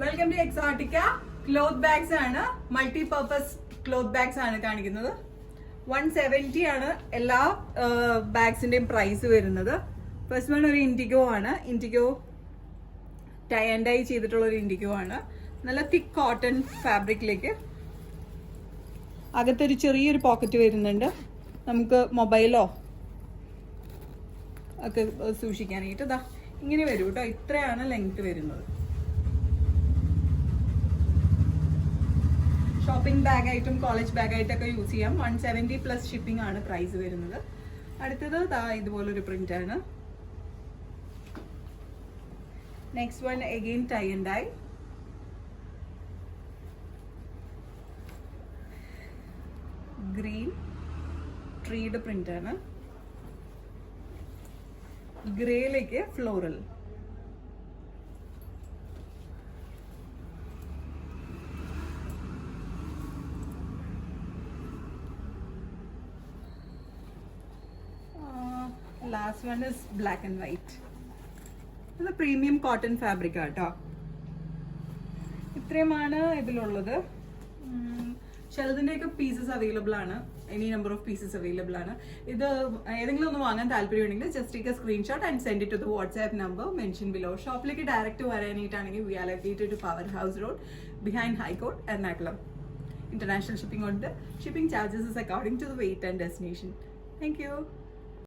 Welcome to Exotica. Cloth bags ആണ്, multi purpose cloth bags ആണ് കാണിക്കുന്നത്. 170 ആണ് എല്ലാ ബാഗ്സിന്റെയും പ്രൈസ് വരുന്നത്. ഫസ്റ്റ് വൺ ഒരു ഇൻഡിഗോ ആണ്. ഇൻഡിഗോ ടൈ ആൻഡ് ഡൈ ചെയ്തിട്ടുള്ള ഒരു ഇൻഡിഗോ ആണ്. നല്ല തിക്ക് കോട്ടൺ ഫാബ്രിക്കിലേക്ക് അകത്തൊരു ചെറിയൊരു പോക്കറ്റ് വരുന്നുണ്ട്. നമുക്ക് മൊബൈലോ ഒക്കെ സൂക്ഷിക്കാനായിട്ട് ഇതാ ഇങ്ങനെ വരും കേട്ടോ. ഇത്രയാണ് ലെങ്ത് വരുന്നത്. ഷോപ്പിംഗ് ബാഗ് ആയിട്ടും കോളേജ് ബാഗ് ആയിട്ടൊക്കെ യൂസ് ചെയ്യാം. 170 പ്ലസ് ഷിപ്പിംഗ് ആണ് പ്രൈസ് വരുന്നത്. അടുത്തത് ഇതുപോലൊരു പ്രിന്റ് ആണ്. Next one again tie and dye. Green ട്രീയുടെ പ്രിന്റ് ആണ്. ഗ്രേയിലേക്ക് floral. Last one is black and white. ഇത് പ്രീമിയം കോട്ടൺ ഫാബ്രിക് ആട്ടോ. ഇത്രയുമാണ് ഇതിലുള്ളത്. ചിലതിൻ്റെയൊക്കെ പീസസ് അവൈലബിൾ ആണ്. Any number of pieces available ആണ്. ഇത് ഏതെങ്കിലും ഒന്ന് വാങ്ങാൻ താല്പര്യമുണ്ടെങ്കിൽ just take a screenshot and send it to the WhatsApp number mention below. ഷോപ്പിലേക്ക് ഡയറക്റ്റ് വരാനായിട്ടാണെങ്കിൽ we are located to power house road behind high court, Ernakulam. International shipping ഉണ്ട്. Shipping charges is according to the weight and destination. Thank U.